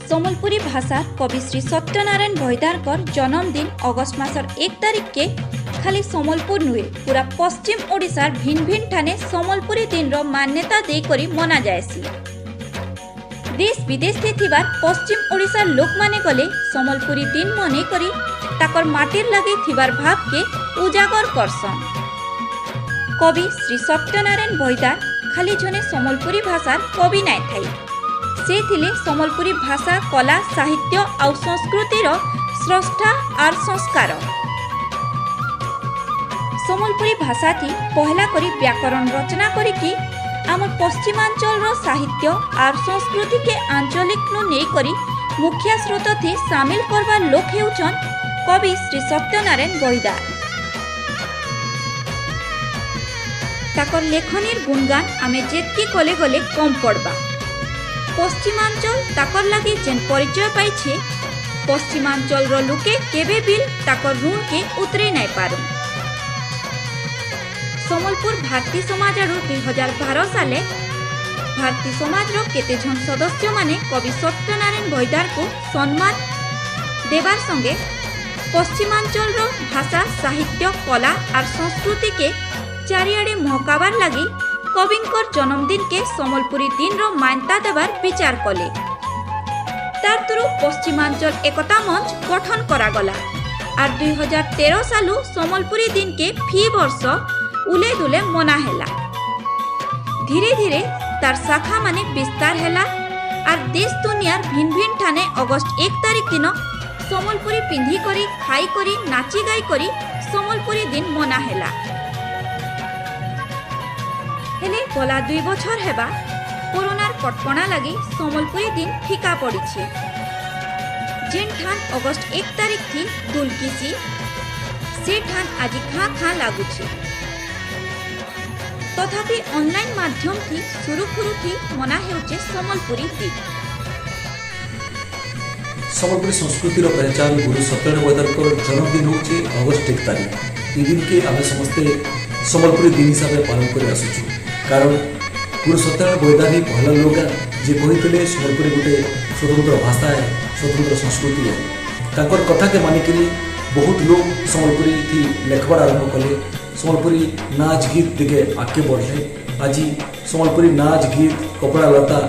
सम्बलपुरी भाषा कवि श्री सत्यनारायण भैदारकर जन्मदिन अगस्त मासर 1 तारिख के खाली सम्बलपुर नुहे पूरा पश्चिम ओडिशार भिन्न भिन्न ठाने सम्बलपुरी दिन रो मान्यता देकरी मना जायसी। देश विदेश से थिबार पश्चिम ओडिशार लोक माने गले सम्बलपुरी दिन मने करी ताकर माटिर लगे थिबार भाव के उजागर करसन। कवि श्री सत्यनारायण भैदार खाली जने सम्बलपुरी भाषार कवि नाय थाई, से थिले सम्बलपुरी भाषा कला साहित्य आउ संस्कृतिर स्रष्टा आर संस्कार। सम्बलपुरी भाषा थी पहला करी व्याकरण रचना करी कि आम पश्चिमांचल रो साहित्य आर संस्कृति के आंचलिक नु नै करी मुख्य स्रोत थी शामिल करवा लोक हेउछन कवि श्री सत्यनारायण भैदार। ताकर लेखनीर गुणगान आमे जेतकी कले गले कम पड़बा। पश्चिमांचल ताकर लगे जेन परिचय पाइछे पश्चिमांचल रो लोके केबे बिल ताकर ऋण के उतरे नाय पारु। सम्बलपुर भारती समाज 2012 साले भारती समाज रो केते जन सदस्य माने कवि सत्यनारायण भैदार को सम्मान देवार संगे पश्चिमांचल रो भाषा साहित्य कला और संस्कृति के चारियाडे महकाबार लगी कविंकर जन्मदिन के सम्बलपुरी दिन रो मान्यता देवार विचार कले। तार तुरु पश्चिमांचल एकता मंच गठन करा गला और 2013 सालु सम्बलपुरी दिन के फी वर्ष उले दुले मना हेला। धीरे धीरे तार शाखा माने विस्तार हेला और देश दुनियार भिन्न भिन्न ठाने अगस्त 1 तारिख दिन सम्बलपुरी पिंधी करी खाई करी नाची गाई करी सम्बलपुरी दिन मना हेला। हेले गला 2 बछर हेबा कोरोनार कटकणा लगी सम्बलपुरी दिन फीका पड़ीछे। जेन ठान अगस्त 1 तारिख थी दुलकिसी से ठान आज खाँ खाँ लागुछे। तथापि ऑनलाइन माध्यम थी सुरुखुरु थी मना हेउचे सम्बलपुरी दिन। सम्बलपुरी संस्कृतिर पहचान गुरु सत्यनारायण भैदारकर जन्मदिन होचे अगस्त 1 तारिख। ई दिन के आमे समस्ते सम्बलपुरी दिन हिसाब से पालन कर आसुछु, कारण गुरु सत्यनारायण भैदार ही पहला लोग जे कही सम्बलपुरी गोटे स्वतंत्र भाषा है, स्वतंत्र संस्कृति है। ताकर कथा के मानिकी बहुत लोग सम्बलपुरी थी लेखबार आरंभ कले, सम्बलपुरी नाच गीत दिखे आगे बढ़ले। आज सम्बलपुरी नाच गीत कपड़ा लता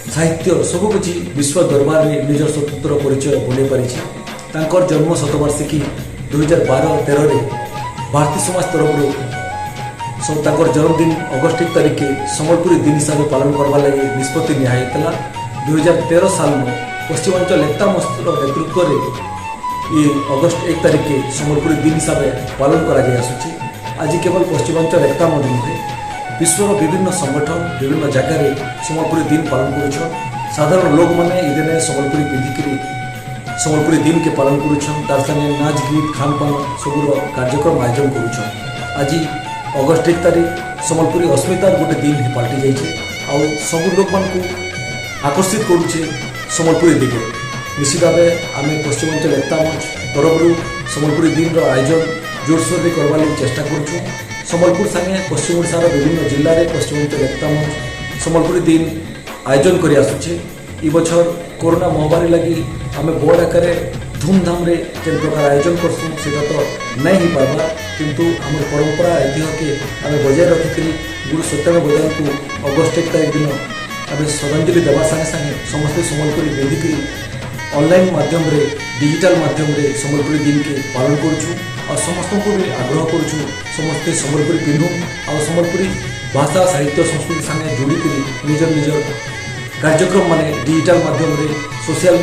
साहित्य सबकिछि विश्व दरबार में निज स्वतंत्र परिचय बोले पारि। तांकर जन्म शतवार्षिकी 2012-13 भारती समाज तरफ ताकर जन्मदिन अगस्त 1 तारिख के सम्बलपुरी दिन हिसाब से पालन करवा लगे निष्पत्ति निया। 2013 साल में पश्चिमांचल एकता मंच नेतृत्व में ये अगस्त 1 तारिख के सम्बलपुरी दिन हिसाब से पालन करा। आज केवल पश्चिमांचल एकता मंच नुहे, विश्वर विभिन्न संगठन विभिन्न जगार सम्बलपुरी दिन पालन कर। साधारण लोक मैंने इदिने सम्बलपुरी पिंधिकी सम्बलपुरी दिन के पालन कर नाच गीत खान पान सबूर कार्यक्रम आयोजन कर। आज अगस्त 1 तारिख सम्बलपुरी अस्मितार गोटे दिन ही पलटि जाइए। सब लोक मान आकर्षित करुचे सम्बलपुरी दिगे। निश्चित भाव आम पश्चिमांचल एकता मंच तरफ सम्बलपुरी दिन आयोजन जोरसोर से करवा लगी चेष्टा करुँ। सम्बलपुर संगे पश्चिम ओडिशार विभिन्न जिले में पश्चिमांचल एकता मंच सम्बलपुरी दिन आयोजन कर आसुचे। ई बछर कोरोना महामारी लगी आम बड़ आकार धूमधाम रे केन प्रकार आयोजन करसुँ सेटा तो नहीं हो पार्बा, किंतु आम परंपरा ऐतिह्य के आम बजाय रखिक गुरु सत्यनारायण भैदार को अगस्त 1 तारिख दिन आम श्रद्धांजलि देवा संगे संगे समस्त सम्बलपुरी पिंधिकी ऑनलाइन माध्यम रे डिजिटल माध्यम रे सम्बलपुरी दिन के पालन करुँ और समस्त को भी आग्रह करुँ समस्ते सम्बलपुरी पिंधु और सम्बलपुरी भाषा साहित्य संस्कृति संगे जोड़िकी निजर निजर कार्यक्रम माने डिजिटल माध्यम रे सोशल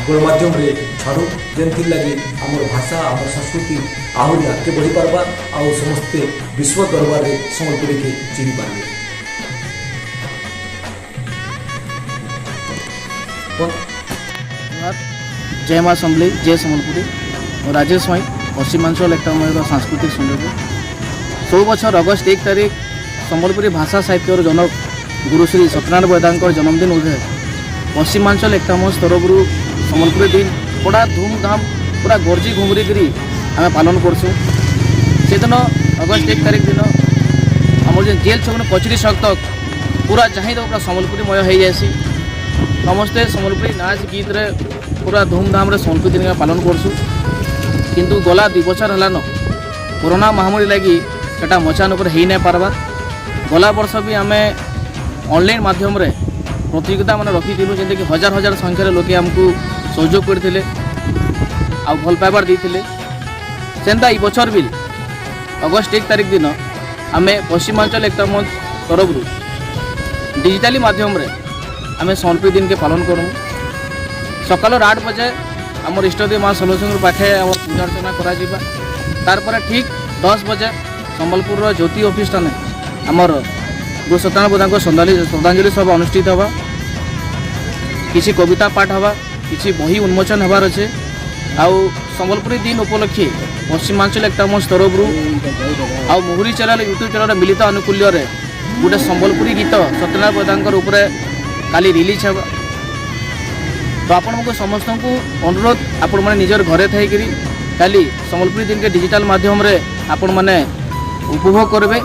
गणमाध्यम रे छाड़ू जेनथि लगी आमर भाषा आमर संस्कृति आहरी आगे बढ़ी पार्बा और समस्ते विश्व दरबार रे सम्बलपुरी के चिन्ह पार्बे। जय माँ सम्बली जय सम्बलपुरी और राजेश माई पश्चिमांचल एकता मंच सांस्कृतिक संयोग 16 बछर अगस्त 1 तारिख सम्बलपुरी भाषा साहित्य जनक गुरु श्री सत्यनारायण भैदारकर जन्मदिन उदय पश्चिमांचल एकता मंच तरफ सम्बलपुरी दिन बड़ा धूमधाम पूरा गर्जी घुमरी करी आम पालन करसुँ। से दिन अगस्त 1 तारिख दिन आम जेल छक कचेरी छक तक पूरा चाहिए तो पूरा सम्बलपुरीमय हो जाएसी। समस्ते सम्बलपुरी नाच गीत रे पूरा धूमधाम रे सम्बलपुरी दिन के पालन करसु किंतु गला 2 बछर हलानो कोरोना महामारी लगी सेटा मचान ऊपर हो नहीं पार्बार गला वर्ष भी आम ऑनलाइन माध्यम रे प्रतियोगिता मान रखी जैसे कि हजार हजार संख्यार लोके आमको सहयोग करते आ भल पाइबार देते सेंता ई बचर भी अगस्ट 1 तारिख दिन आम पश्चिमांचल एकता मंच तरफ डिजिटाली माध्यम रे आम सम्बलपुरी दिन के पालन करूँ सकाल 8 बजे आम इष्टदेव माँ सलोचन पाखे पूजा अर्चना करा तारपर ठीक 10 बजे सम्बलपुर ज्योति ऑफिस ठाने आमर गुरु सत्यनारायण बोधा श्रद्धांजलि सभा अनुष्ठित हवा किसी कविता पाठ हवा किसी बही उन्मोचन हबार अच्छे आउ सम्बलपुरी दिन उपलक्षे पश्चिमांचल एकता मंच तरफ आउ मुहुरी चैनल यूट्यूब चैनल मिलित आनुकूल्य गोटे सम्बलपुरी गीत सत्यनारायण बोधा उपरे काली रिलीज हवा तो आपण समस्त को अनुरोध आपण मैंने निजर घरे थी काली सम्बलपुरी दिन के डिजिटल माध्यम रे आपण मैंने उपभोग करेंगे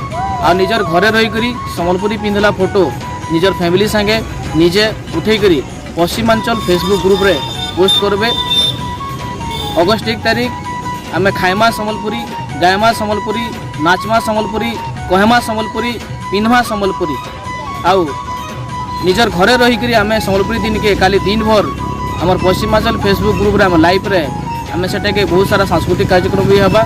आ निजर घरे रही सम्बलपुरी पिंधला फोटो निजर फैमिली संगे निजे उठेकरी पश्चिमांचल फेसबुक ग्रुप रे पोस्ट करेंगे अगस्ट 1 तारिख आम खाइमा सम्बलपुरी गायमा सम्बलपुरी नाचमा सम्बलपुरी कहमा सम्बलपुरी पिन्हमा सम्बलपुरी आउ निजर घरे रही आम सम्बलपुरी दिन के काली दिन भर आम पश्चिमांचल फेसबुक ग्रुप रे आम लाइव रे आम सेटा के बहुत सारा सांस्कृतिक कार्यक्रम भी हवा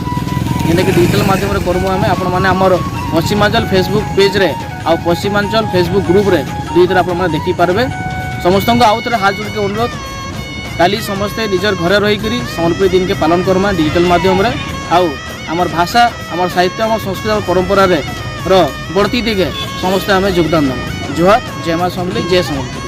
जेनटा कि डिजिटल माध्यम रे करमु आम आपण माने आमर पश्चिमांचल फेसबुक पेज रे आ पश्चिमांचल फेसबुक ग्रुप रे दुई तरह आपण देखि पारबे समस्त को आउ थे हाथ जोड़ के अनुरोध काली समस्ते निजर घरे रही सम्बलपुरी दिन के पालन करमा डिजिटल माध्यम रे आउ आमर भाषा आमर साहित्य आमर संस्कृति आमर परंपरा रे बढ़ती दिखे समस्ते आम योगदान देव जोहार जय मां सम्बली जय सम्बलपुरी।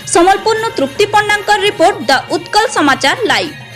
सम्बलपुर तृप्ति पंडा रिपोर्ट द उत्कल समाचार लाइव।